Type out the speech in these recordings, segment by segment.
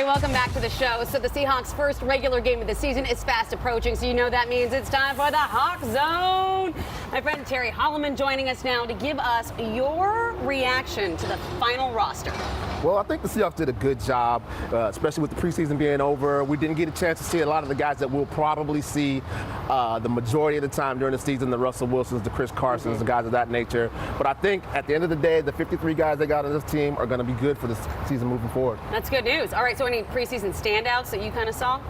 welcome back to the show. So the Seahawks' first regular game of the season is fast approaching, so you know that means it's time for the Hawk Zone. My friend Terry Hollimon joining us now to give us your reaction to the final roster. Well, I think the Seahawks did a good job, especially with the preseason being over. We didn't get a chance to see a lot of the guys that we'll probably see the majority of the time during the season, the Russell Wilsons, the Chris Carsons, the guys of that nature. But I think at the end of the day, the 53 guys they got on this team are going to be good for this season moving forward. That's good news. All right, so any preseason standouts that you kind of saw?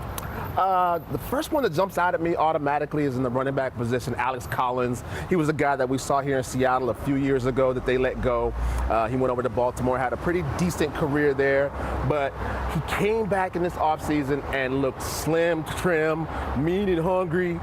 The first one that jumps out at me automatically is in the running back position, Alex Collins. He was a guy that we saw here in Seattle a few years ago that they let go. He went over to Baltimore, had a pretty decent career there, but he came back in this offseason and looked slim, trim, mean and hungry.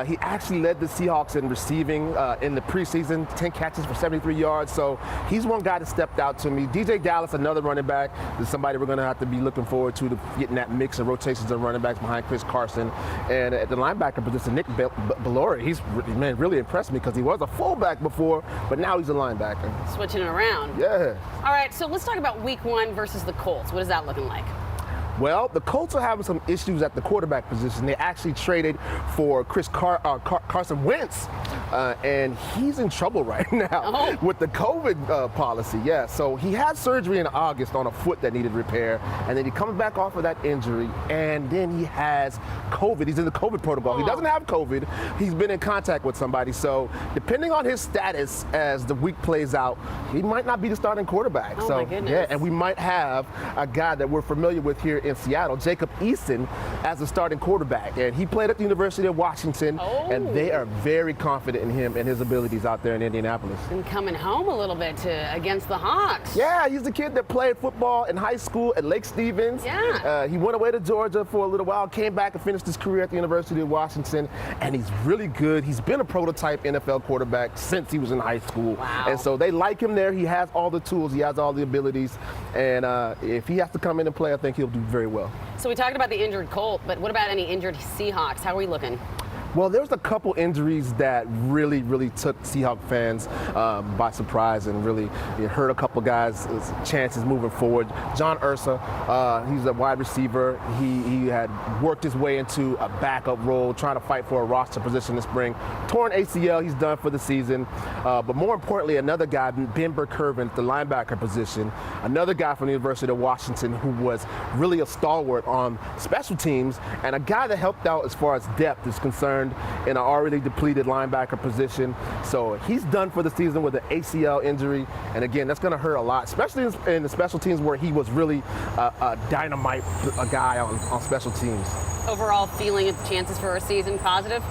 He actually led the Seahawks in receiving in the preseason, 10 catches for 73 yards. So he's one guy that stepped out to me. DJ Dallas, another running back, is somebody we're going to have to be looking forward to getting that mix of rotations of running backs behind Chris Carson. And at the linebacker position, Nick Bellore, he's really impressed me because he was a fullback before, but now he's a linebacker. Switching it around. Yeah. All right, so let's talk about week one versus the Colts. What is that looking like? Well, the Colts are having some issues at the quarterback position. They actually traded for Carson Wentz, and he's in trouble right now with the COVID policy. Yeah, so he had surgery in August on a foot that needed repair, and then he comes back off of that injury, and then he has COVID. He's in the COVID protocol. He doesn't have COVID. He's been in contact with somebody. So depending on his status as the week plays out, he might not be the starting quarterback. Oh, so my goodness. yeah, and we might have a guy that we're familiar with here in Seattle, Jacob Eason, as a starting quarterback. And he played at the University of Washington, and they are very confident in him and his abilities out there in Indianapolis. And coming home a little bit against the Hawks. Yeah, he's the kid that played football in high school at Lake Stevens. Yeah. He went away to Georgia for a little while, came back and finished his career at the University of Washington, and he's really good. He's been a prototype NFL quarterback since he was in high school. Wow. And so they like him there. He has all the tools. He has all the abilities. And if he has to come in and play, I think he'll do very well. So we talked about the injured Colt, but what about any injured Seahawks? How are we looking? Well, there's a couple injuries that really took Seahawk fans by surprise and really hurt a couple guys' chances moving forward. John Ursa, he's a wide receiver. He had worked his way into a backup role, trying to fight for a roster position this spring. Torn ACL, he's done for the season. But more importantly, another guy, Ben Burkervin, the linebacker position, another guy from the University of Washington who was really a stalwart on special teams and a guy that helped out as far as depth is concerned in an already depleted linebacker position. So he's done for the season with an ACL injury. And again, that's going to hurt a lot, especially in the special teams where he was really a dynamite guy on special teams. Overall feeling of the chances for a season positive?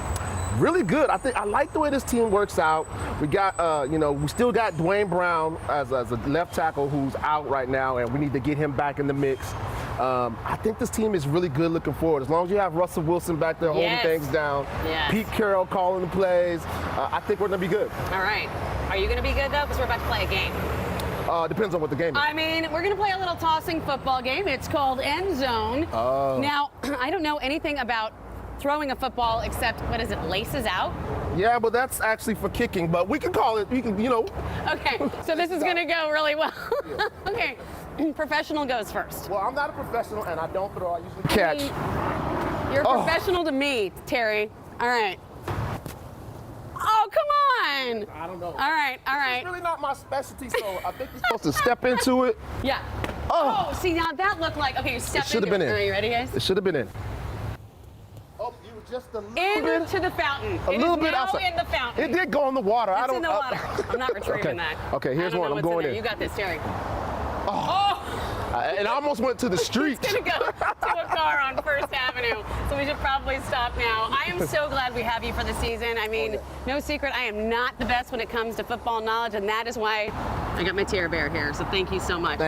Really good. I like the way this team works out. We got, we still got Dwayne Brown as a left tackle who's out right now, and we need to get him back in the mix. I think this team is really good looking forward. As long as you have Russell Wilson back there holding things down, Pete Carroll calling the plays, I think we're going to be good. All right. Are you going to be good, though? Because we're about to play a game. Depends on what the game is. I mean, we're going to play a little tossing football game. It's called End Zone. Oh. Now, I don't know anything about throwing a football except, what is it, laces out? Yeah, but that's actually for kicking, but we can call it, Okay, so this is going to go really well. Okay, professional goes first. Well, I'm not a professional, and I don't throw. I usually catch. You're a professional to me, Terry. All right. Oh, come on. I don't know. All right. It's really not my specialty, so I think you're supposed to step into it. Yeah. Oh, see, now that looked like, okay, you stepped into it. It should have been in. Are you ready, guys? It should have been in. Oh, you were just a little bit. Into the fountain. A little bit now outside. in the fountain. It did go in the water. It's in the water. I'm not retrieving that. Okay, here's one. I'm going in. You got this, Terry. And I almost went to the street. It's going to go to a car on First Avenue, so we should probably stop now. I am so glad we have you for the season. I mean, no secret, I am not the best when it comes to football knowledge, and that is why I got my Terror Bear here, so thank you so much.